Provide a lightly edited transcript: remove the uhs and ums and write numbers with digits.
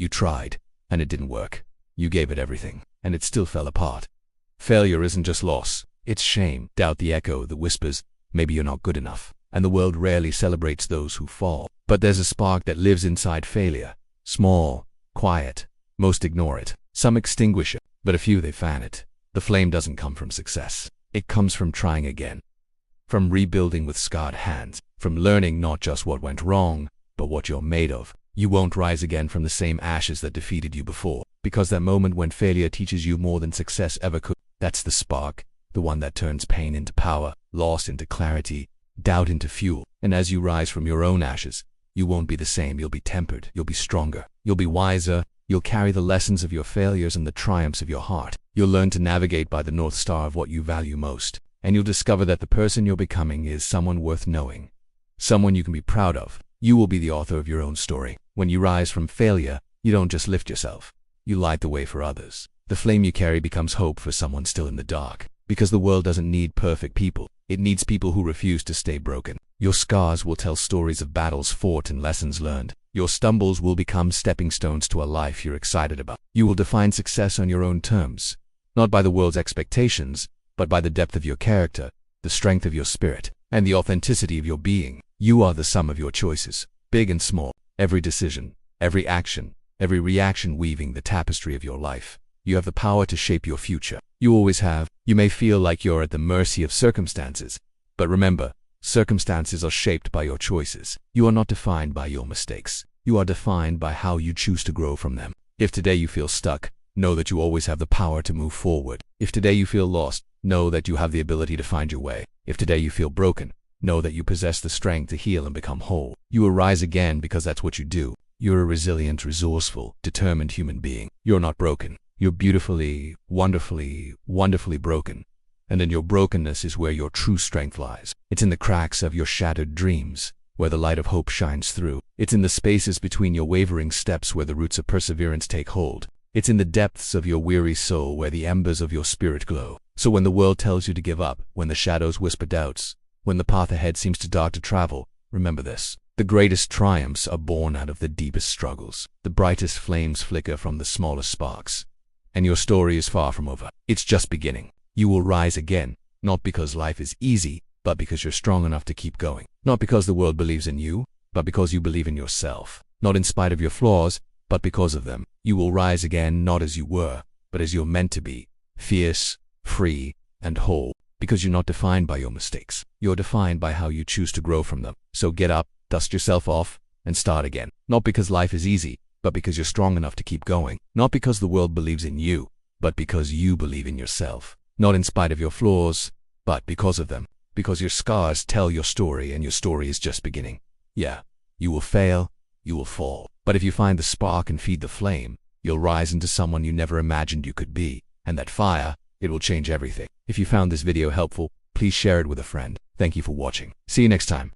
You tried, and it didn't work. You gave it everything, and it still fell apart. Failure isn't just loss, it's shame, doubt, the echo that whispers, maybe you're not good enough. And the world rarely celebrates those who fall. But there's a spark that lives inside failure. Small, quiet. Most ignore it. Some extinguish it, but a few they fan it. The flame doesn't come from success. It comes from trying again. From rebuilding with scarred hands. From learning not just what went wrong, but what you're made of. You won't rise again from the same ashes that defeated you before, because that moment when failure teaches you more than success ever could. That's the spark, the one that turns pain into power, loss into clarity, doubt into fuel. And as you rise from your own ashes, you won't be the same. You'll be tempered, you'll be stronger, you'll be wiser, you'll carry the lessons of your failures and the triumphs of your heart. You'll learn to navigate by the North Star of what you value most, and you'll discover that the person you're becoming is someone worth knowing, someone you can be proud of. You will be the author of your own story. When you rise from failure, you don't just lift yourself, you light the way for others. The flame you carry becomes hope for someone still in the dark, because the world doesn't need perfect people. It needs people who refuse to stay broken. Your scars will tell stories of battles fought and lessons learned. Your stumbles will become stepping stones to a life you're excited about. You will define success on your own terms, not by the world's expectations, but by the depth of your character, the strength of your spirit, and the authenticity of your being. You are the sum of your choices, big and small, every decision, every action, every reaction weaving the tapestry of your life. You have the power to shape your future. You always have. You may feel like you're at the mercy of circumstances, but remember, circumstances are shaped by your choices. You are not defined by your mistakes. You are defined by how you choose to grow from them. If today you feel stuck, know that you always have the power to move forward. If today you feel lost, know that you have the ability to find your way. If today you feel broken, know that you possess the strength to heal and become whole. You will rise again because that's what you do. You're a resilient, resourceful, determined human being. You're not broken. You're beautifully, wonderfully, wonderfully broken. And in your brokenness is where your true strength lies. It's in the cracks of your shattered dreams, where the light of hope shines through. It's in the spaces between your wavering steps where the roots of perseverance take hold. It's in the depths of your weary soul where the embers of your spirit glow. So when the world tells you to give up, when the shadows whisper doubts, when the path ahead seems too dark to travel, remember this. The greatest triumphs are born out of the deepest struggles. The brightest flames flicker from the smallest sparks. And your story is far from over. It's just beginning. You will rise again, not because life is easy, but because you're strong enough to keep going. Not because the world believes in you, but because you believe in yourself. Not in spite of your flaws, but because of them. You will rise again not as you were, but as you're meant to be. Fierce, free, and whole. Because you're not defined by your mistakes. You're defined by how you choose to grow from them. So get up, dust yourself off, and start again. Not because life is easy, but because you're strong enough to keep going. Not because the world believes in you, but because you believe in yourself. Not in spite of your flaws, but because of them. Because your scars tell your story and your story is just beginning. Yeah, you will fail, you will fall. But if you find the spark and feed the flame, you'll rise into someone you never imagined you could be. And that fire, it will change everything. If you found this video helpful, please share it with a friend. Thank you for watching. See you next time.